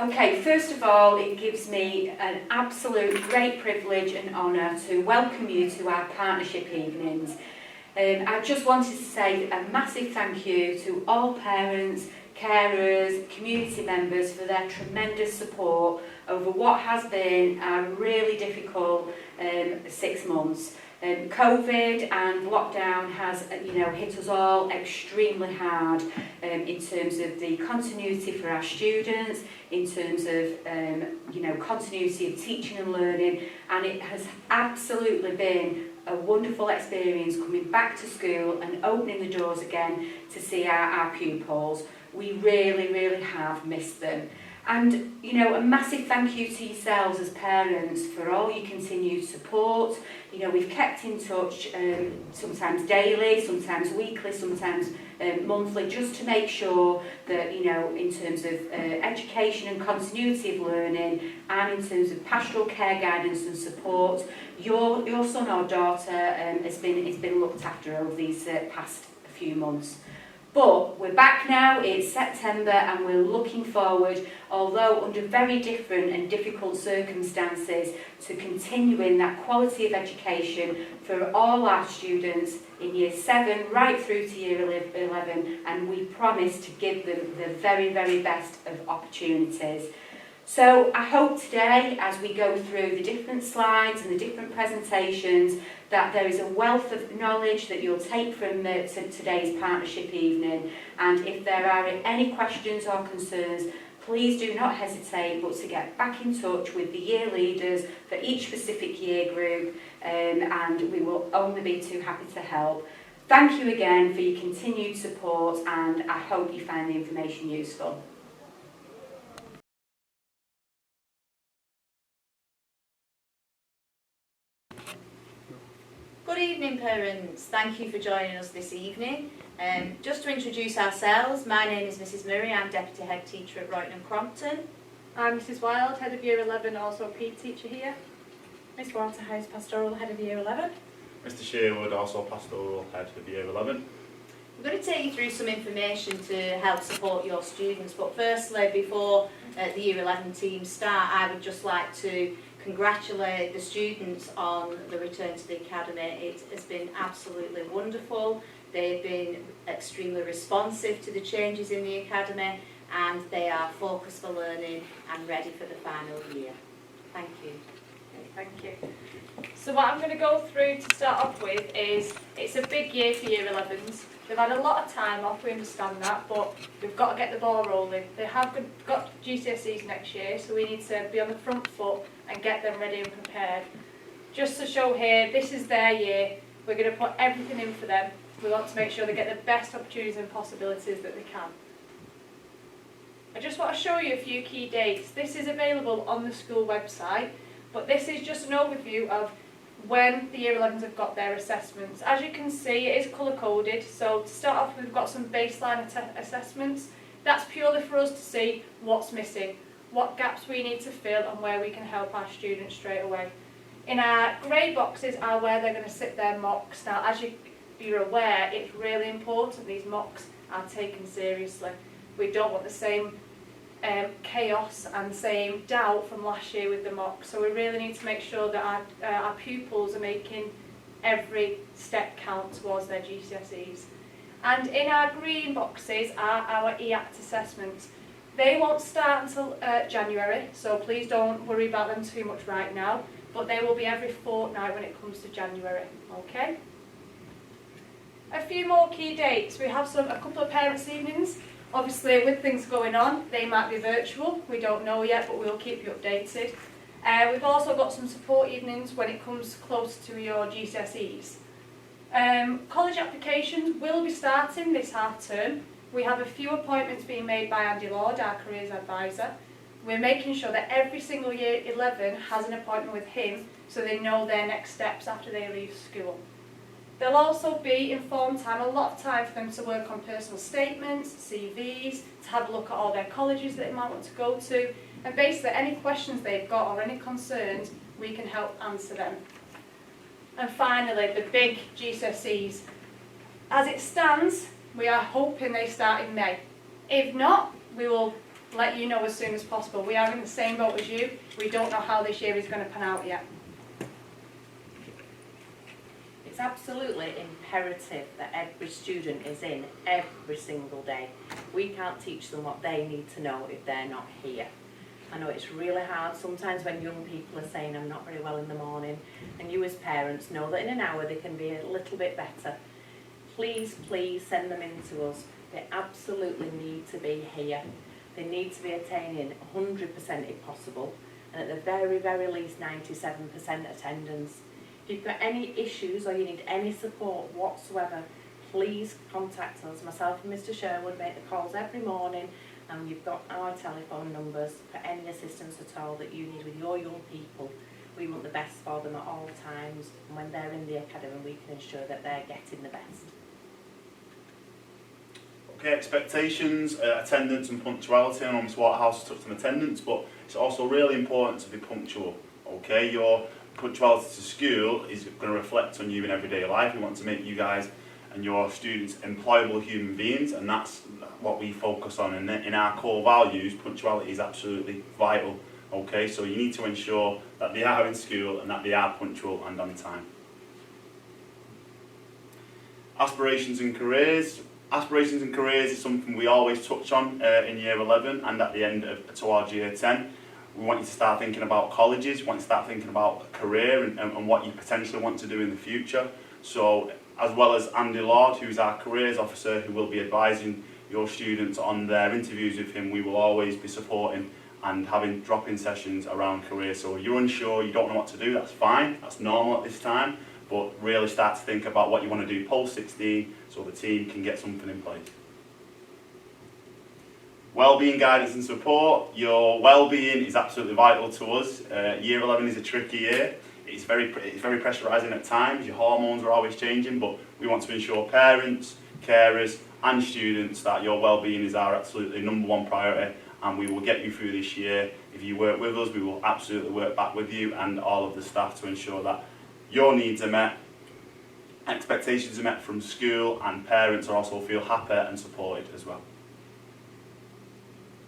Okay, first of all, it gives me an absolute great privilege and honour to welcome you to our partnership evenings. I just wanted to say a massive thank you to all parents, carers, community members for their tremendous support over what has been a really difficult 6 months. COVID and lockdown has, hit us all extremely hard in terms of the continuity for our students, in terms of, continuity of teaching and learning, and it has absolutely been a wonderful experience coming back to school and opening the doors again to see our pupils. We really, really have missed them. And, a massive thank you to yourselves as parents for all your continued support. We've kept in touch sometimes daily, sometimes weekly, sometimes monthly, just to make sure that, in terms of education and continuity of learning, and in terms of pastoral care guidance and support, your son or daughter has been looked after over these past few months. But we're back now, it's September, and we're looking forward, although under very different and difficult circumstances, to continuing that quality of education for all our students in Year 7 right through to Year 11, and we promise to give them the very, very best of opportunities. So I hope today, as we go through the different slides and the different presentations, that there is a wealth of knowledge that you'll take from today's partnership evening. And if there are any questions or concerns, please do not hesitate but to get back in touch with the year leaders for each specific year group, and we will only be too happy to help. Thank you again for your continued support, and I hope you find the information useful. Good evening, parents. Thank you for joining us this evening. Just to introduce ourselves, my name is Mrs Murray. I'm Deputy Head Teacher at Royton and Crompton. I'm Mrs Wild, Head of Year 11, also a PE teacher here. Miss Waterhouse, Pastoral Head of Year 11. Mr Sherwood, also Pastoral Head of Year 11. I'm going to take you through some information to help support your students, but firstly, before the Year 11 team start, I would just like to congratulate the students on the return to the academy. It has been absolutely wonderful. They've been extremely responsive to the changes in the academy, and they are focused for learning and ready for the final year. Thank you. Thank you. So what I'm going to go through to start off with is, it's a big year for Year 11s. They've had a lot of time off, we understand that, but we've got to get the ball rolling. They have got GCSEs next year, so we need to be on the front foot and get them ready and prepared. Just to show here, this is their year. We're going to put everything in for them. We want to make sure they get the best opportunities and possibilities that they can. I just want to show you a few key dates. This is available on the school website, but this is just an overview of when the Year 11s have got their assessments. As you can see, it is colour-coded, so to start off with, we've got some baseline assessments. That's purely for us to see what's missing, what gaps we need to fill, and where we can help our students straight away. In our grey boxes are where they're going to sit their mocks. Now, as you're aware, it's really important these mocks are taken seriously. We don't want the same chaos and same doubt from last year with the mocks, so we really need to make sure that our pupils are making every step count towards their GCSEs. And in our green boxes are our EACT assessments. They won't start until January, so please don't worry about them too much right now, but they will be every fortnight when it comes to January, okay? A few more key dates. We have a couple of parents' evenings. Obviously, with things going on, they might be virtual. We don't know yet, but we'll keep you updated. We've also got some support evenings when it comes close to your GCSEs. College applications will be starting this half term. We have a few appointments being made by Andy Lord, our careers advisor. We're making sure that every single Year 11 has an appointment with him so they know their next steps after they leave school. There'll also be informed time, a lot of time for them to work on personal statements, CVs, to have a look at all their colleges that they might want to go to, and basically any questions they've got or any concerns, we can help answer them. And finally, the big GCSEs. As it stands, we are hoping they start in May. If not, we will let you know as soon as possible. We are in the same boat as you. We don't know how this year is going to pan out yet. It's absolutely imperative that every student is in every single day. We can't teach them what they need to know if they're not here. I know it's really hard sometimes when young people are saying I'm not very well in the morning, and you as parents know that in an hour they can be a little bit better. Please, please send them in to us. They absolutely need to be here. They need to be attaining 100% if possible, and at the very, very least 97% attendance. If you've got any issues or you need any support whatsoever, please contact us. Myself and Mr. Sherwood make the calls every morning, and you've got our telephone numbers for any assistance at all that you need with your young people. We want the best for them at all times, and when they're in the academy we can ensure that they're getting the best. Okay, expectations, attendance and punctuality. I know Ms Waterhouse touched on attendance, but it's also really important to be punctual. Okay, your punctuality to school is going to reflect on you in everyday life. We want to make you guys and your students employable human beings, and that's what we focus on. And in our core values, punctuality is absolutely vital. Okay, so you need to ensure that they are in school and that they are punctual and on time. Aspirations and careers. Aspirations and careers is something we always touch on in Year 11 and at the end of towards Year 10. We want you to start thinking about colleges, we want you to start thinking about a career and what you potentially want to do in the future. So, as well as Andy Lord, who's our careers officer, who will be advising your students on their interviews with him, we will always be supporting and having drop-in sessions around career. So if you're unsure, you don't know what to do, that's fine, that's normal at this time, but really start to think about what you want to do post-16 so the team can get something in place. Wellbeing, guidance and support. Your wellbeing is absolutely vital to us. Year 11 is a tricky year. It's very pressurising at times. Your hormones are always changing, but we want to ensure parents, carers and students that your wellbeing is our absolutely #1 priority, and we will get you through this year. If you work with us, we will absolutely work back with you and all of the staff to ensure that your needs are met, expectations are met from school, and parents also feel happy and supported as well.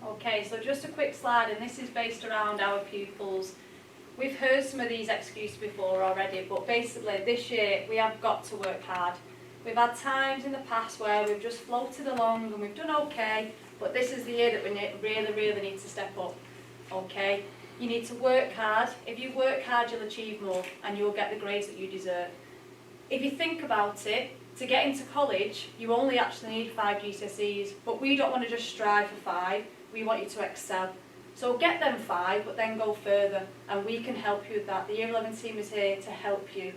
Okay, so just a quick slide, and this is based around our pupils. We've heard some of these excuses before already, but basically this year we have got to work hard. We've had times in the past where we've just floated along and we've done okay, but this is the year that we really need to step up. Okay, you need to work hard. If you work hard, you'll achieve more and you'll get the grades that you deserve. If you think about it, to get into college, you only actually need 5 GCSEs, but we don't want to just strive for 5. We want you to excel. So get them 5, but then go further, and we can help you with that. The Year 11 team is here to help you.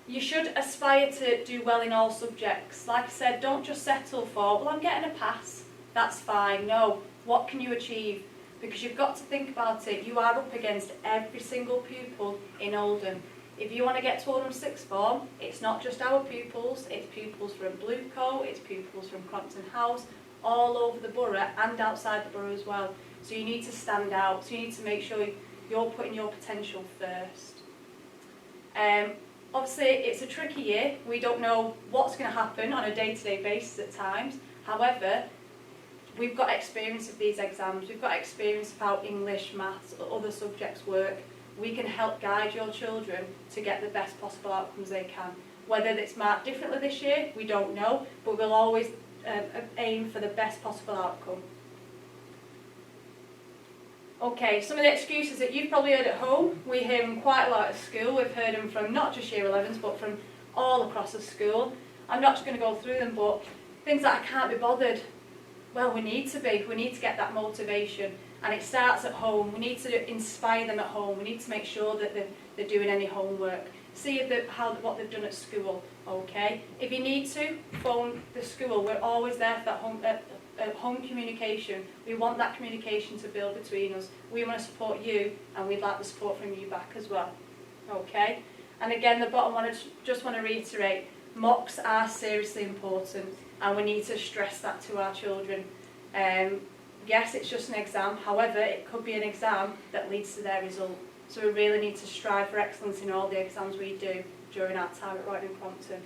You should aspire to do well in all subjects. Like I said, don't just settle for, well, I'm getting a pass, that's fine. No, what can you achieve? Because you've got to think about it. You are up against every single pupil in Oldham. If you want to get to Oldham Sixth Form, it's not just our pupils, it's pupils from Bluecoat, it's pupils from Crompton House, all over the borough and outside the borough as well. So you need to stand out, so you need to make sure you're putting your potential first. Obviously it's a tricky year, we don't know what's going to happen on a day-to-day basis at times. However, we've got experience of these exams, we've got experience of how English, maths, or other subjects work. We can help guide your children to get the best possible outcomes they can. Whether it's marked differently this year, we don't know, but we'll always aim for the best possible outcome. Okay, some of the excuses that you've probably heard at home, we hear them quite a lot at school. We've heard them from not just Year 11s, but from all across the school. I'm not just going to go through them, but things that I can't be bothered. Well, we need to be. We need to get that motivation. And it starts at home. We need to inspire them at home. We need to make sure that they're doing any homework. See what they've done at school, okay? If you need to, phone the school. We're always there for that home communication. We want that communication to build between us. We want to support you, and we'd like the support from you back as well, okay? And again, the bottom one, I just want to reiterate, mocks are seriously important, and we need to stress that to our children. Yes, it's just an exam, however, it could be an exam that leads to their result. So we really need to strive for excellence in all the exams we do during our time at Royton and Crompton.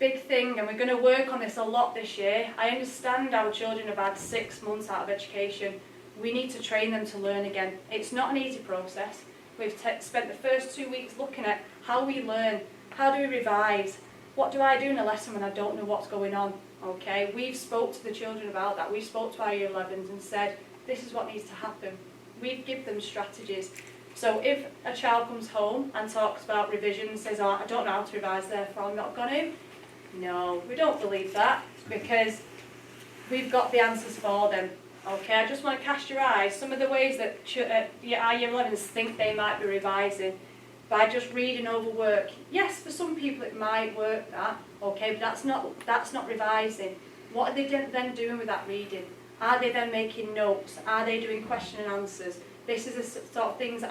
big thing, and we're going to work on this a lot this year. I understand our children have had 6 months out of education. We need to train them to learn again. It's not an easy process. We've spent the first 2 weeks looking at how we learn, how do we revise, what do I do in a lesson when I don't know what's going on. Okay, we've spoke to the children about that. We've spoke to our year 11s and said, this is what needs to happen. We've given them strategies. So if a child comes home and talks about revision and says, oh, I don't know how to revise, therefore I'm not going to, no, we don't believe that, because we've got the answers for them. Okay, I just want to cast your eyes. Some of the ways that our year 11s think they might be revising by just reading over work. Yes, for some people it might work that, okay, but that's not revising. What are they then doing with that reading? Are they then making notes? Are they doing question and answers? This is the sort of things that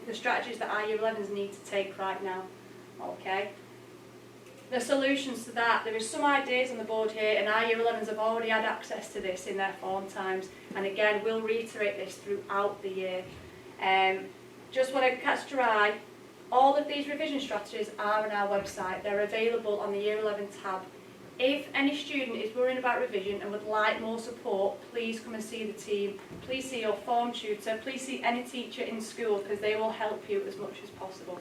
the strategies that our year 11s need to take right now. Okay. The solutions to that, there is some ideas on the board here, and our year 11s have already had access to this in their form times, and again we'll reiterate this throughout the year. Just want to catch your eye, all of these revision strategies are on our website. They're available on the year 11 tab. If any student is worrying about revision and would like more support, please come and see the team. Please see your form tutor, please see any teacher in school, because they will help you as much as possible.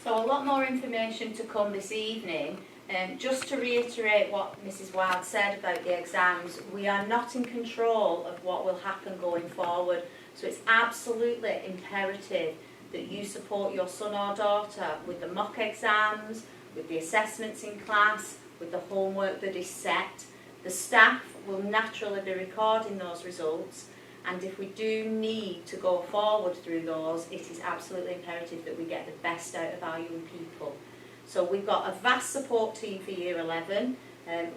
So a lot more information to come this evening. Just to reiterate what Mrs. Wild said about the exams, we are not in control of what will happen going forward. So it's absolutely imperative that you support your son or daughter with the mock exams, with the assessments in class, with the homework that is set. The staff will naturally be recording those results, and if we do need to go forward through those, it is absolutely imperative that we get the best out of our young people. So we've got a vast support team for Year 11,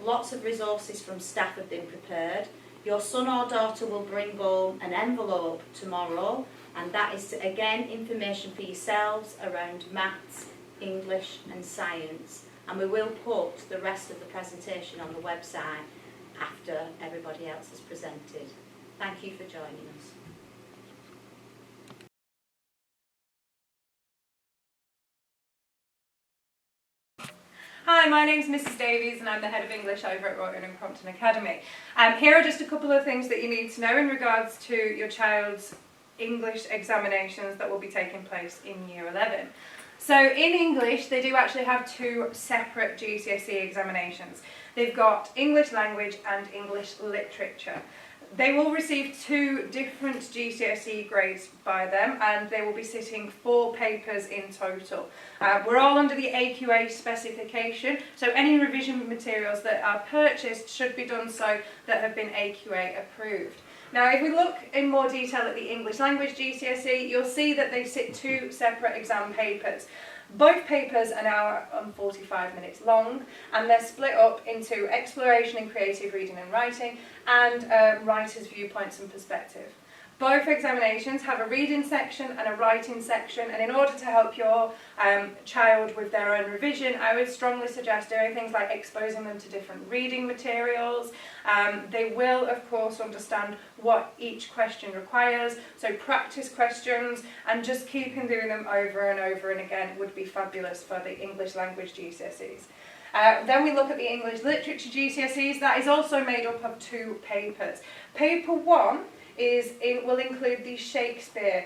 lots of resources from staff have been prepared. Your son or daughter will bring home an envelope tomorrow, and that is, again, information for yourselves around maths, English and science. And we will put the rest of the presentation on the website after everybody else has presented. Thank you for joining us. Hi, my name's Mrs Davies and I'm the Head of English over at Royal and Crompton Academy. Here are just a couple of things that you need to know in regards to your child's English examinations that will be taking place in Year 11. So in English, they do actually have two separate GCSE examinations. They've got English language and English literature. They will receive two different GCSE grades by them, and they will be sitting 4 papers in total. We're all under the AQA specification, so any revision materials that are purchased should be done so that have been AQA approved. Now, if we look in more detail at the English language GCSE, you'll see that they sit 2 separate exam papers. Both papers are an hour and 45 minutes long, and they're split up into exploration and creative reading and writing and writer's viewpoints and perspective. Both examinations have a reading section and a writing section, and in order to help your child with their own revision, I would strongly suggest doing things like exposing them to different reading materials. They will, of course, understand what each question requires, so practice questions, and just keeping doing them over and over and again would be fabulous for the English language GCSEs. Then we look at the English literature GCSEs. That is also made up of 2 papers. Paper 1 will include the Shakespeare,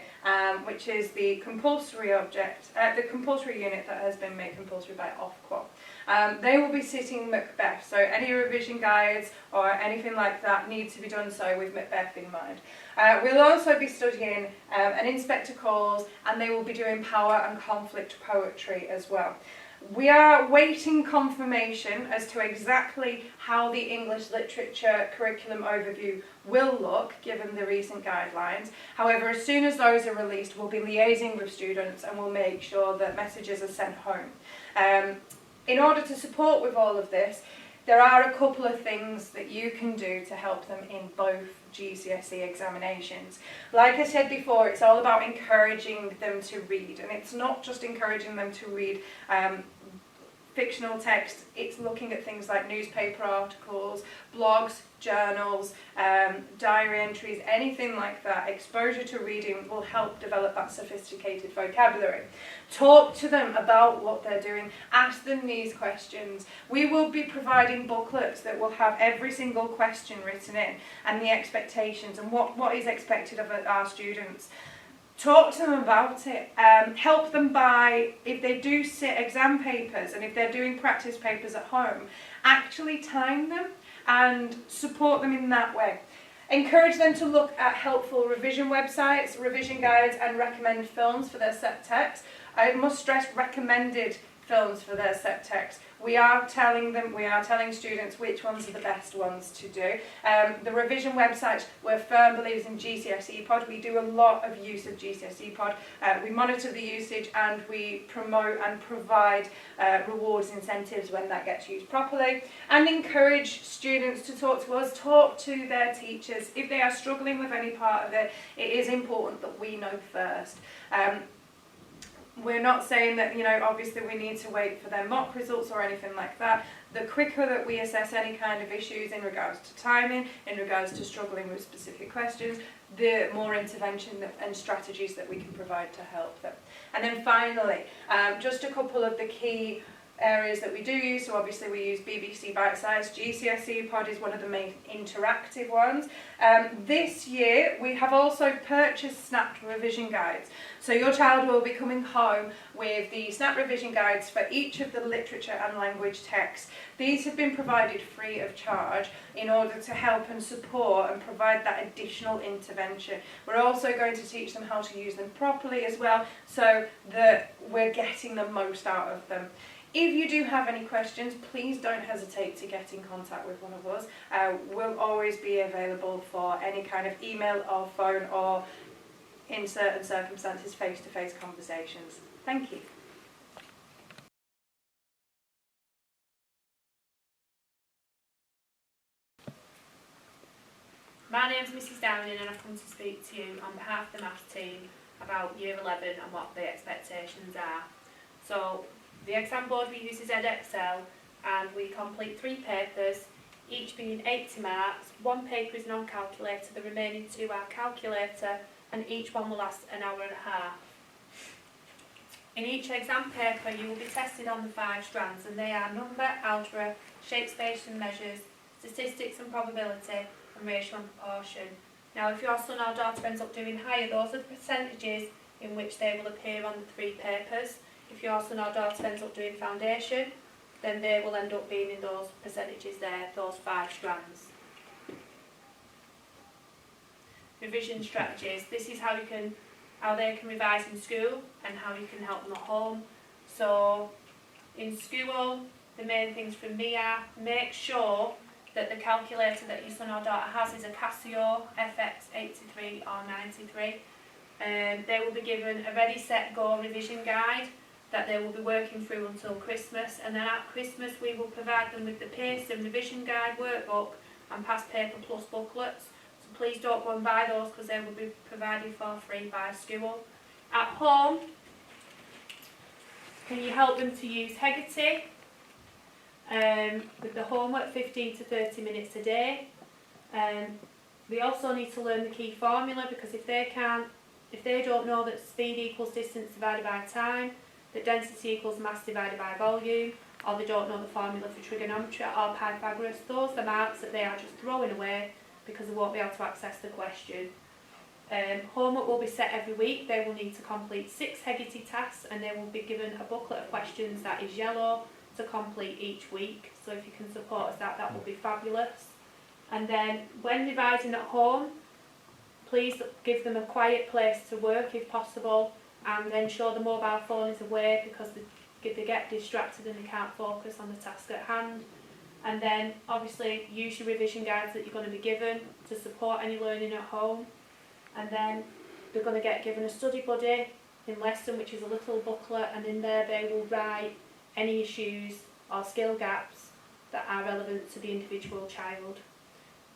which is the compulsory the compulsory unit that has been made compulsory by Ofquat. They will be sitting Macbeth, so any revision guides or anything like that need to be done so with Macbeth in mind. We'll also be studying an Inspector Calls, and they will be doing power and conflict poetry as well. We are waiting confirmation as to exactly how the English literature curriculum overview will look, given the recent guidelines. However, as soon as those are released, we'll be liaising with students and we'll make sure that messages are sent home. In order to support with all of this, there are a couple of things that you can do to help them in both GCSE examinations. Like I said before, it's all about encouraging them to read, and it's not just encouraging them to read fictional text, it's looking at things like newspaper articles, blogs, journals, diary entries, anything like that. Exposure to reading will help develop that sophisticated vocabulary. Talk to them about what they're doing. Ask them these questions. We will be providing booklets that will have every single question written in and the expectations and what is expected of our students. Talk to them about it. Help them by, if they do sit exam papers and if they're doing practice papers at home, actually time them and support them in that way. Encourage them to look at helpful revision websites, revision guides and recommend films for their set text. I must stress recommended films for their set text. We are telling students which ones are the best ones to do. The revision website, we're firm believers in GCSE Pod. We do a lot of use of GCSE Pod. We monitor the usage and we promote and provide rewards, incentives when that gets used properly. And encourage students to talk to us, talk to their teachers. If they are struggling with any part of it, it is important that we know first. We're not saying that, obviously we need to wait for their mock results or anything like that. The quicker that we assess any kind of issues in regards to timing, in regards to struggling with specific questions, the more intervention and strategies that we can provide to help them. And then finally, just a couple of the key areas that we do use. So obviously we use BBC Bitesize. GCSE Pod is one of the main interactive ones. This year we have also purchased Snap revision guides. So your child will be coming home with the Snap revision guides for each of the literature and language texts. These have been provided free of charge in order to help and support and provide that additional intervention. We're also going to teach them how to use them properly as well, so that we're getting the most out of them. If you do have any questions, please don't hesitate to get in contact with one of us. We'll always be available for any kind of email or phone or, in certain circumstances, face-to-face conversations. Thank you. My name's Mrs Downing and I've come to speak to you on behalf of the maths team about Year 11 and what the expectations are. So, the exam board we use is Edexcel and we complete 3 papers, each being 80 marks. 1 paper is non-calculator, the remaining 2 are calculator, and each one will last an hour and a half. In each exam paper you will be tested on the 5 strands, and they are number, algebra, shape, space and measures, statistics and probability, and ratio and proportion. Now if your son or daughter ends up doing higher, those are the percentages in which they will appear on the 3 papers. If your son or daughter ends up doing foundation, then they will end up being in those percentages there, those 5 strands. Revision strategies. This is how they can revise in school and how you can help them at home. So in school, the main things from me are make sure that the calculator that your son or daughter has is a Casio FX83 or 93. They will be given a ready, set, go revision guide that they will be working through until Christmas, and then at Christmas we will provide them with the Pearson revision guide workbook and past paper plus booklets. So please don't go and buy those because they will be provided for free by school. At home, can you help them to use Hegarty with the homework 15 to 30 minutes a day? We also need to learn the key formula, because if they don't know that speed equals distance divided by time, that density equals mass divided by volume, or they don't know the formula for trigonometry or Pythagoras, those are the marks that they are just throwing away because they won't be able to access the question. Homework will be set every week. They will need to complete 6 Hegarty tasks, and they will be given a booklet of questions that is yellow to complete each week. So if you can support us that would be fabulous. And then when revising at home, please give them a quiet place to work if possible, and ensure the mobile phone is away, because they get distracted and they can't focus on the task at hand. And then obviously use your revision guides that you're going to be given to support any learning at home. And then they're going to get given a study buddy in lesson, which is a little booklet, and in there they will write any issues or skill gaps that are relevant to the individual child.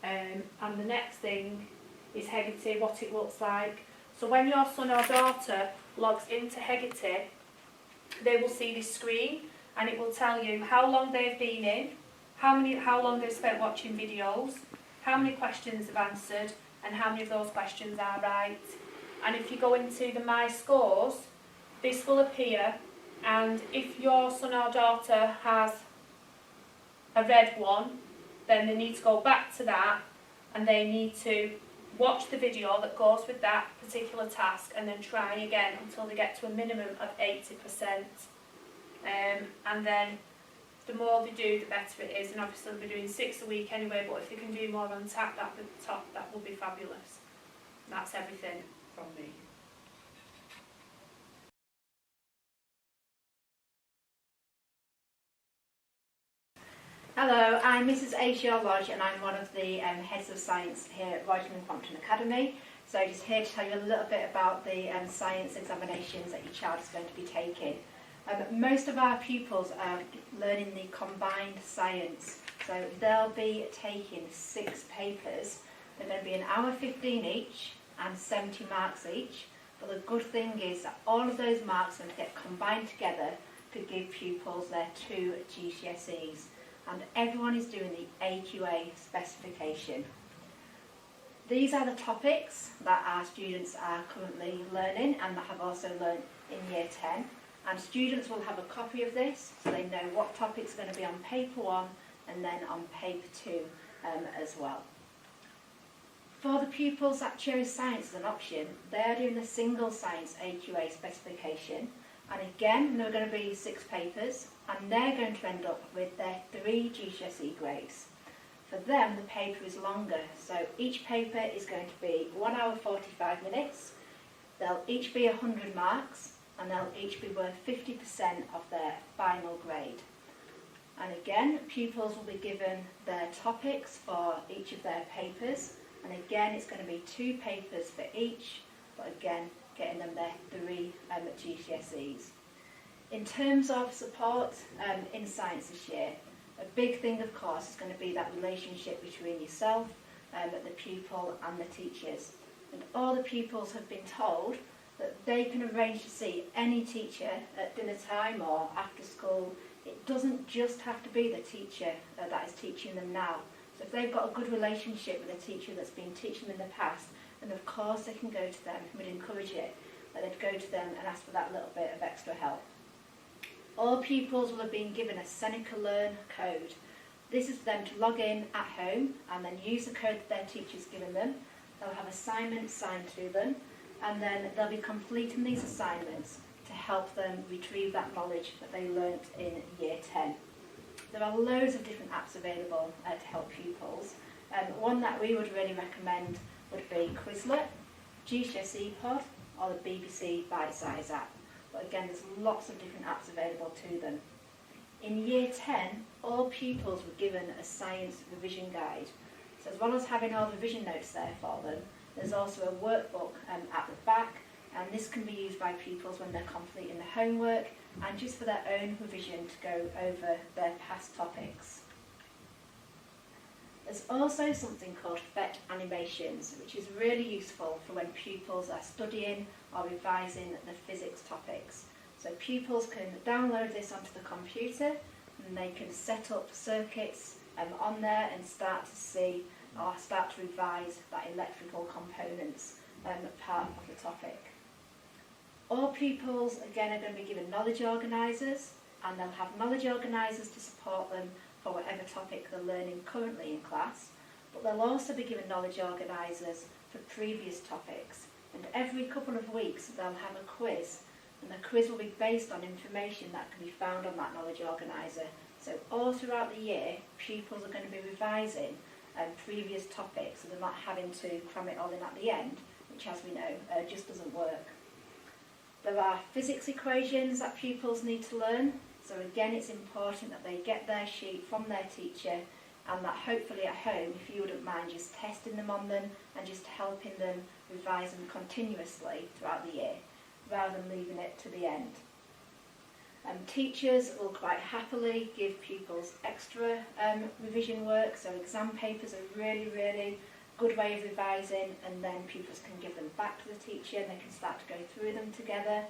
And the next thing is Hegarty, what it looks like. So when your son or daughter logs into Hegarty, they will see this screen, and it will tell you how long they've been in, how long they've spent watching videos, how many questions they've answered, and how many of those questions are right. And if you go into the My Scores, this will appear, and if your son or daughter has a red one, then they need to go back to that and they need to watch the video that goes with that particular task and then try again until they get to a minimum of 80%. And then the more they do, the better it is. And obviously they'll be doing 6 a week anyway, but if they can do more on tap at the top, that will be fabulous. That's everything from me. Hello, I'm Mrs Aisha Lodge and I'm one of the heads of science here at Royden and Crompton Academy. So just here to tell you a little bit about the science examinations that your child is going to be taking. Most of our pupils are learning the combined science, so they'll be taking 6 papers. They're going to be an hour 15 each and 70 marks each. But the good thing is that all of those marks are going to get combined together to give pupils their 2 GCSEs. And everyone is doing the AQA specification. These are the topics that our students are currently learning and that have also learned in Year 10. And students will have a copy of this so they know what topics are going to be on paper 1 and then on paper 2 as well. For the pupils that chose science as an option, they are doing the single science AQA specification. And again, there are going to be 6 papers, and they're going to end up with their 3 GCSE grades. For them, the paper is longer, so each paper is going to be 1 hour 45 minutes. They'll each be 100 marks, and they'll each be worth 50% of their final grade. And again, pupils will be given their topics for each of their papers, and again, it's going to be 2 papers for each, but again, getting them their 3 GCSEs. In terms of support in science this year, a big thing of course is going to be that relationship between yourself, the pupil and the teachers. And all the pupils have been told that they can arrange to see any teacher at dinner time or after school. It doesn't just have to be the teacher that is teaching them now. So if they've got a good relationship with a teacher that's been teaching them in the past, and of course they can go to them, we'd encourage it, that they'd go to them and ask for that little bit of extra help. All pupils will have been given a Seneca Learn code. This is for them to log in at home and then use the code that their teacher's given them. They'll have assignments signed to them, and then they'll be completing these assignments to help them retrieve that knowledge that they learnt in Year 10. There are loads of different apps available to help pupils. One that we would really recommend would be Quizlet, GCSE Pod, or the BBC Bitesize app. But again, there's lots of different apps available to them. In Year 10, all pupils were given a science revision guide. So as well as having all the revision notes there for them, there's also a workbook at the back, and this can be used by pupils when they're completing the homework and just for their own revision to go over their past topics. There's also something called PhET Animations, which is really useful for when pupils are studying or revising the physics topics. So pupils can download this onto the computer and they can set up circuits on there and start to see or start to revise that electrical components part of the topic. All pupils again are going to be given knowledge organisers, and they'll have knowledge organisers to support them for whatever topic they're learning currently in class, but they'll also be given knowledge organisers for previous topics. And every couple of weeks they'll have a quiz, and the quiz will be based on information that can be found on that knowledge organiser. So all throughout the year, pupils are going to be revising previous topics, so they're not having to cram it all in at the end, which, as we know, just doesn't work. There are physics equations that pupils need to learn, so again it's important that they get their sheet from their teacher, and that hopefully at home, if you wouldn't mind just testing them on them and just helping them revise them continuously throughout the year, rather than leaving it to the end. Teachers will quite happily give pupils extra revision work, so exam papers are really good way of revising, and then pupils can give them back to the teacher and they can start to go through them together.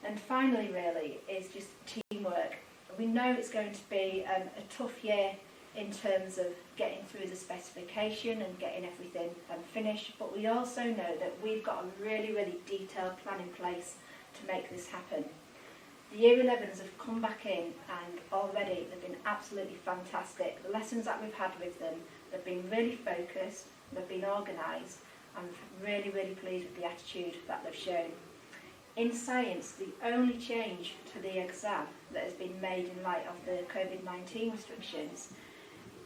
And finally really is just teamwork. We know it's going to be a tough year in terms of getting through the specification and getting everything finished, but we also know that we've got a really, really detailed plan in place to make this happen. The Year 11s have come back in and already they've been absolutely fantastic. The lessons that we've had with them, they've been really focused, they've been organised. I'm really, really pleased with the attitude that they've shown. In science, the only change to the exam that has been made in light of the COVID-19 restrictions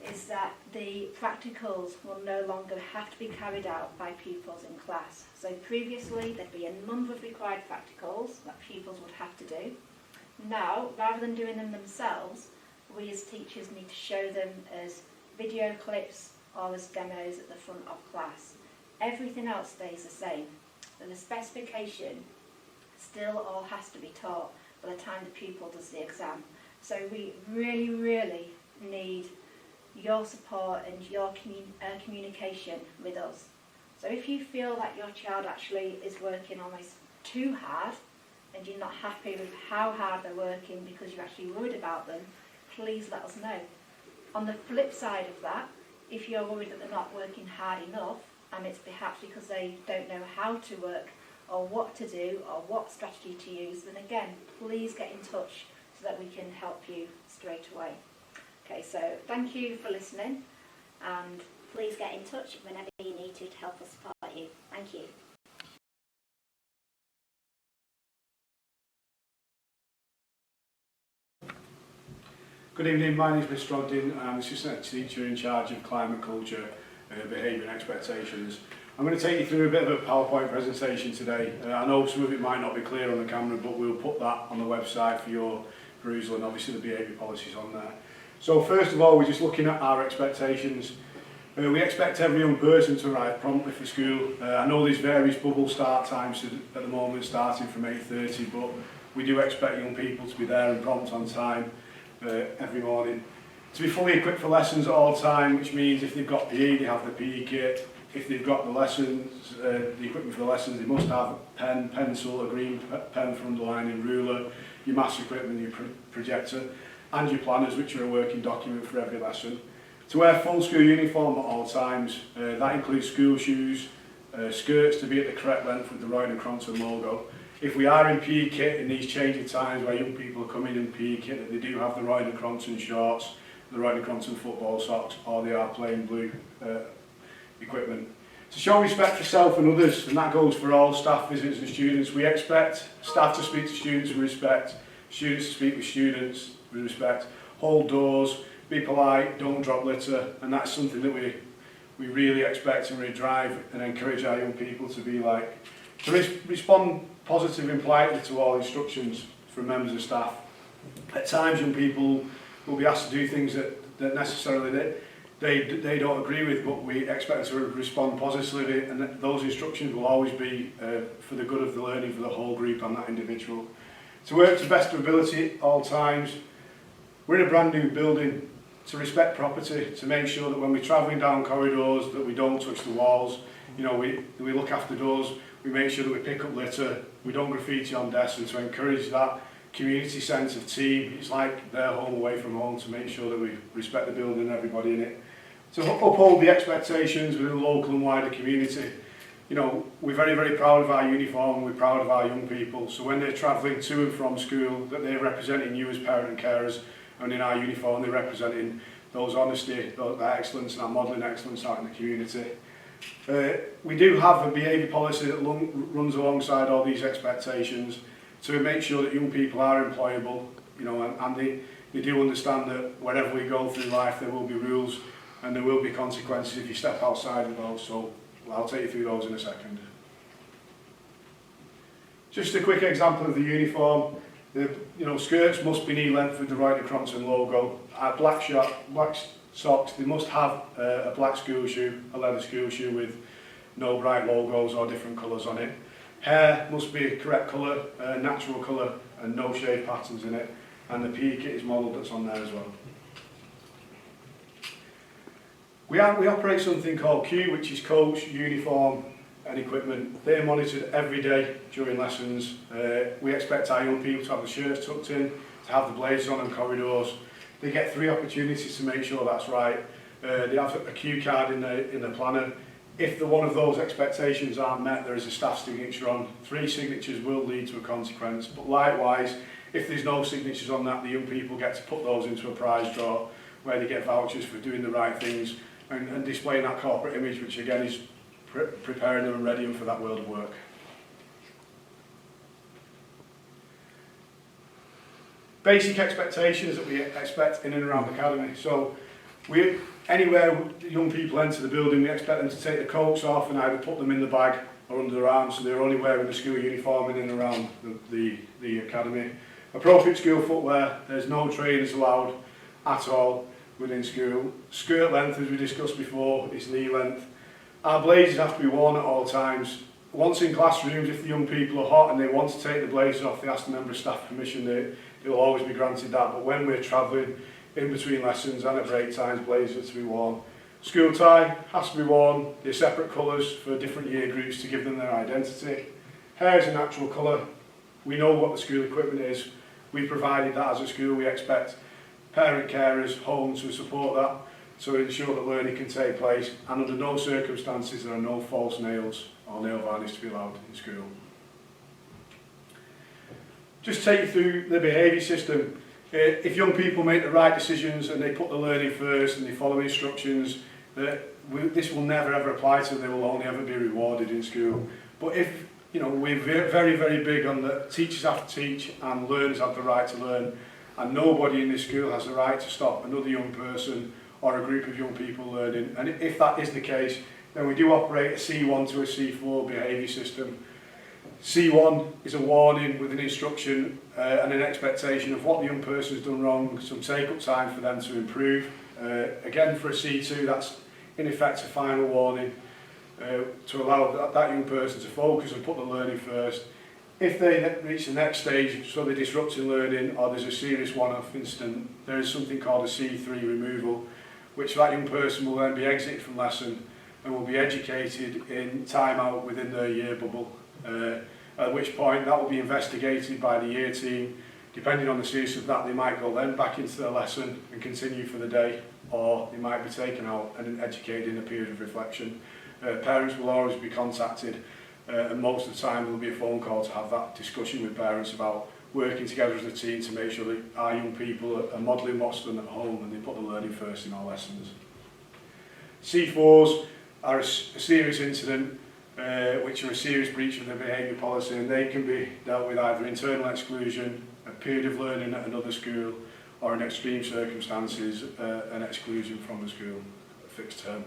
is that the practicals will no longer have to be carried out by pupils in class. So previously there'd be a number of required practicals that pupils would have to do. Now, rather than doing them themselves, we as teachers need to show them as video clips or as demos at the front of class. Everything else stays the same, and the specification still all has to be taught by the time the pupil does the exam. So we really, really need your support and your communication with us. So if you feel that your child actually is working almost too hard and you're not happy with how hard they're working because you're actually worried about them, please let us know. On the flip side of that, if you're worried that they're not working hard enough and it's perhaps because they don't know how to work or what to do or what strategy to use, then again, please get in touch so that we can help you straight away. Okay, so thank you for listening, and please get in touch whenever you need to help us support you. Thank you. Good evening, my name is Mr Ogden. I'm Assistant Teacher in charge of Climate, Culture, Behaviour and Expectations. I'm going to take you through a bit of a PowerPoint presentation today. I know some of it might not be clear on the camera, but we'll put that on the website for your perusal, and obviously the behaviour policies on there. So first of all, we're just looking at our expectations. We expect every young person to arrive promptly for school. I know there's various bubble start times at the moment, starting from 8:30, but we do expect young people to be there and prompt on time every morning. To be fully equipped for lessons at all time, which means if they've got PE, they have the PE kit. If they've got the lessons, the equipment for the lessons, they must have a pen, pencil, a green pen for underlining, ruler, your maths equipment, your projector, and your planners, which are a working document for every lesson. To wear full school uniform at all times, that includes school shoes, skirts to be at the correct length with the Royal and Cronton logo. If we are in PE kit in these changing times where young people are coming in PE kit, that they do have the Royal and Cronton shorts, the Royal and Cronton football socks, or they are plain blue equipment. To show respect for self and others, and that goes for all staff, visitors and students, we expect staff to speak to students with respect, students to speak with students with respect, hold doors, be polite, don't drop litter, and that's something that we really expect and we drive and encourage our young people to be like. To respond positively and politely to all instructions from members of staff. At times young people will be asked to do things that necessarily they don't agree with, but we expect them to respond positively, and those instructions will always be for the good of the learning for the whole group and that individual. To work to best of ability at all times. We're in a brand new building. To respect property, to make sure that when we're travelling down corridors that we don't touch the walls, you know, we look after doors, we make sure that we pick up litter, we don't graffiti on desks, and to encourage that community sense of team. It's like their home away from home, to make sure that we respect the building and everybody in it. To uphold the expectations within the local and wider community. You know, we're very, very proud of our uniform, and we're proud of our young people, so when they're travelling to and from school, that they're representing you as parent and carers, and in our uniform they're representing those honesty, that excellence and our modelling excellence out in the community. We do have a behaviour policy that runs alongside all these expectations to make sure that young people are employable, you know, and they do understand that wherever we go through life there will be rules and there will be consequences if you step outside of those, so I'll take you through those in a second. Just a quick example of the uniform. Skirts must be knee length with the Royal and Cronton logo. Our black socks, they must have a black school shoe, a leather school shoe with no bright logos or different colours on it. Hair must be a correct colour, natural colour, and no shade patterns in it. And the PE kit is modelled, that's on there as well. We operate something called CUE, which is coach, uniform, and equipment. They're monitored every day during lessons. We expect our young people to have the shirts tucked in, to have the blazers on in corridors. They get 3 opportunities to make sure that's right. They have a cue card in the planner. If one of those expectations aren't met, there is a staff signature on. 3 signatures will lead to a consequence, but likewise, if there's no signatures on that, the young people get to put those into a prize draw where they get vouchers for doing the right things and displaying that corporate image, which again is preparing them and readying them for that world of work. Basic expectations that we expect in and around the academy. So anywhere young people enter the building, we expect them to take the coats off and either put them in the bag or under their arms, so they're only wearing the school uniform in and around the academy. Appropriate school footwear, there's no trainers allowed at all within school. Skirt length, as we discussed before, is knee length. Our blazers have to be worn at all times. Once in classrooms, if the young people are hot and they want to take the blazers off, they ask the member of staff permission, they'll always be granted that. But when we're travelling in between lessons and at break times, blazers to be worn. School tie has to be worn. They're separate colours for different year groups to give them their identity. Hair is a natural colour. We know what the school equipment is. We provided that as a school. We expect parent carers, homes to support that, so ensure that learning can take place, and under no circumstances there are no false nails or nail varnish to be allowed in school. Just take you through the behaviour system. If young people make the right decisions and they put the learning first and they follow instructions, this will never ever apply to them. They will only ever be rewarded in school. But if we're very, very big on that teachers have to teach and learners have the right to learn, and nobody in this school has the right to stop another young person or a group of young people learning. And if that is the case, then we do operate a C1 to a C4 behaviour system. C1 is a warning with an instruction and an expectation of what the young person has done wrong, some take-up time for them to improve. Again, for a C2, that's in effect a final warning to allow that young person to focus and put the learning first. If they reach the next stage, so they're disrupting learning or there's a serious one-off incident, there is something called a C3 removal, which that young person will then be exited from lesson and will be educated in time out within their year bubble. At which point that will be investigated by the year team. Depending on the seriousness of that, they might go then back into their lesson and continue for the day, or they might be taken out and educated in a period of reflection. Parents will always be contacted, and most of the time there will be a phone call to have that discussion with parents about working together as a team to make sure that our young people are modelling what's done at home and they put the learning first in our lessons. C4s are a serious incident, which are a serious breach of the behaviour policy, and they can be dealt with either internal exclusion, a period of learning at another school, or in extreme circumstances, an exclusion from the school, a fixed term.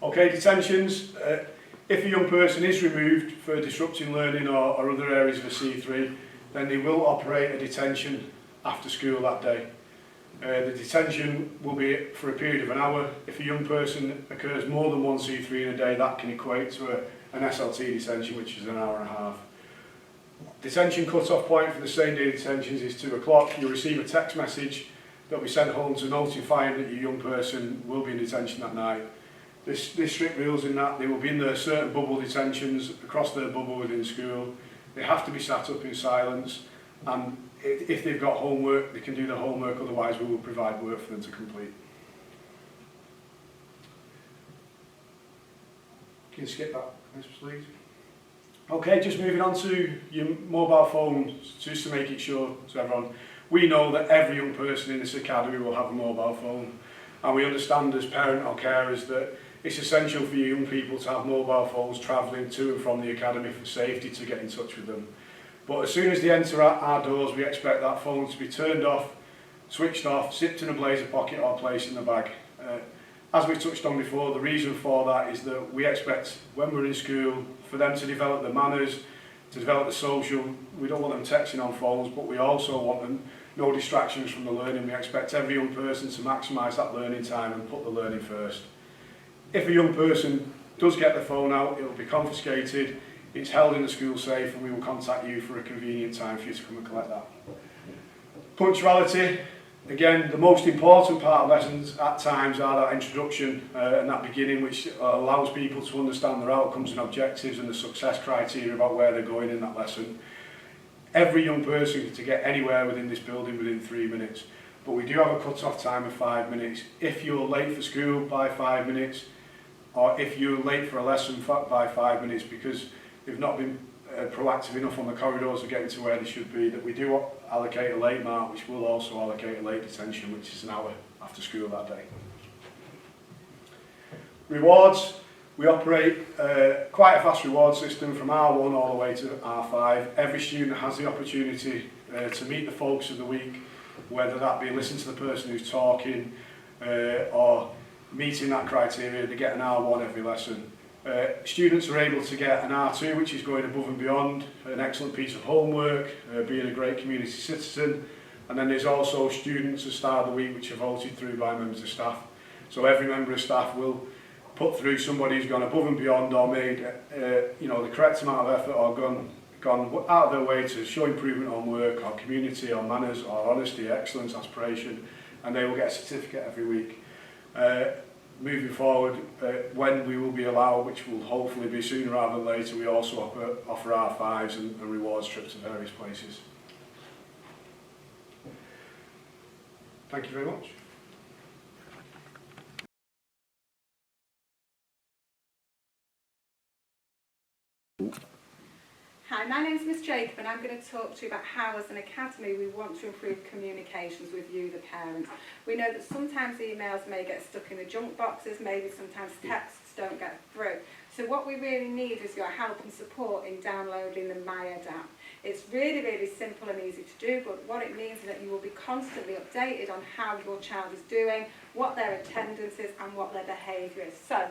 Okay, detentions. If a young person is removed for disrupting learning or other areas of a C3, then they will operate a detention after school that day. The detention will be for a period of an hour. If a young person occurs more than one C3 in a day, that can equate to an SLT detention, which is an hour and a half. Detention cut-off point for the same-day detentions is 2 o'clock. You'll receive a text message that will be sent home to notify that your young person will be in detention that night. There's strict rules in that. They will be in their certain bubble detentions across their bubble within school. They have to be sat up in silence, and if they've got homework, they can do their homework, otherwise we will provide work for them to complete. Can you skip that, please? Okay, just moving on to your mobile phones, just to make it sure to everyone. We know that every young person in this academy will have a mobile phone, and we understand as parent or carers that it's essential for young people to have mobile phones travelling to and from the academy for safety, to get in touch with them. But as soon as they enter our doors, we expect that phone to be turned off, switched off, zipped in a blazer pocket or placed in the bag. As we touched on before, the reason for that is that we expect, when we're in school, for them to develop the manners, to develop the social. We don't want them texting on phones, but we also want them no distractions from the learning. We expect every young person to maximise that learning time and put the learning first. If a young person does get the phone out, it will be confiscated. It's held in the school safe, and we will contact you for a convenient time for you to come and collect that. Punctuality. Again, the most important part of lessons at times are that introduction and that beginning, which allows people to understand their outcomes and objectives and the success criteria about where they're going in that lesson. Every young person to get anywhere within this building within 3 minutes, but we do have a cut-off time of 5 minutes. If you're late for school by 5 minutes, or if you're late for a lesson by 5 minutes because they've not been proactive enough on the corridors of getting to where they should be, that we do allocate a late mark, which will also allocate a late detention, which is an hour after school that day. Rewards. We operate quite a fast reward system from R1 all the way to R5. Every student has the opportunity to meet the focus of the week, whether that be listen to the person who's talking or meeting that criteria. They get an R1 every lesson. Students are able to get an R2, which is going above and beyond, an excellent piece of homework, being a great community citizen. And then there's also students at the start of the week which are voted through by members of staff. So every member of staff will put through somebody who's gone above and beyond or made the correct amount of effort or gone out of their way to show improvement on work or community or manners or honesty, excellence, aspiration, and they will get a certificate every week. Moving forward, when we will be allowed, which will hopefully be sooner rather than later, we also offer R5s and rewards trips to various places. Thank you very much. Hi, my name's Miss Jacob and I'm going to talk to you about how as an academy we want to improve communications with you, the parents. We know that sometimes emails may get stuck in the junk boxes, maybe sometimes texts don't get through. So what we really need is your help and support in downloading the MyEd app. It's really, really simple and easy to do, but what it means is that you will be constantly updated on how your child is doing, what their attendance is and what their behaviour is. So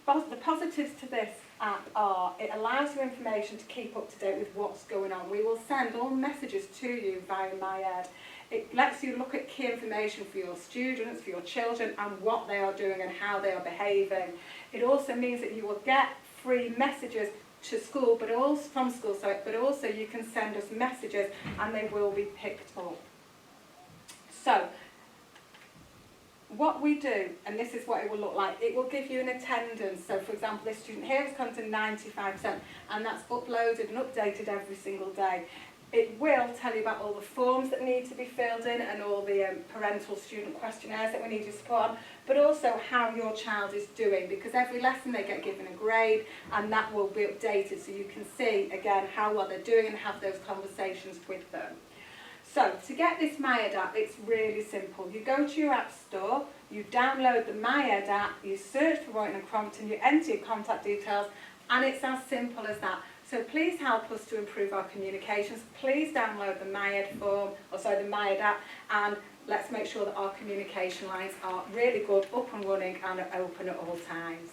the positives to this app are it allows you information to keep up to date with what's going on. We will send all messages to you via MyEd. It lets you look at key information for your students, for your children, and what they are doing and how they are behaving. It also means that you will get free messages to school, but also from school, but also you can send us messages and they will be picked up. So, what we do, and this is what it will look like, it will give you an attendance. So for example, this student here has come to 95% and that's uploaded and updated every single day. It will tell you about all the forms that need to be filled in and all the parental student questionnaires that we need your support on, but also how your child is doing, because every lesson they get given a grade and that will be updated so you can see again how well they're doing and have those conversations with them. So, to get this MyEd app, it's really simple. You go to your app store, you download the MyEd app, you search for Royton and Crompton, you enter your contact details, and it's as simple as that. So please help us to improve our communications. Please download the MyEd app, and let's make sure that our communication lines are really good, up and running, and are open at all times.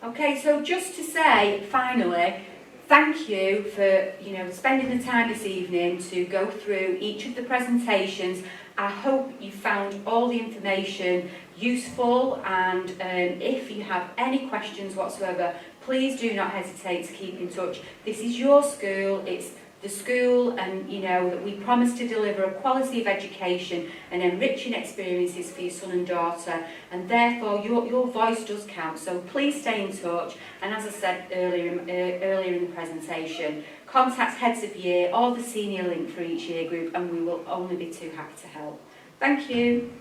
Okay, so just to say, finally, thank you for, spending the time this evening to go through each of the presentations. I hope you found all the information useful, and if you have any questions whatsoever, please do not hesitate to keep in touch. This is your school, it's the school, and that we promise to deliver a quality of education and enriching experiences for your son and daughter, and therefore your voice does count. So please stay in touch, and as I said earlier in the presentation, contact heads of year or the senior link for each year group, and we will only be too happy to help. Thank you.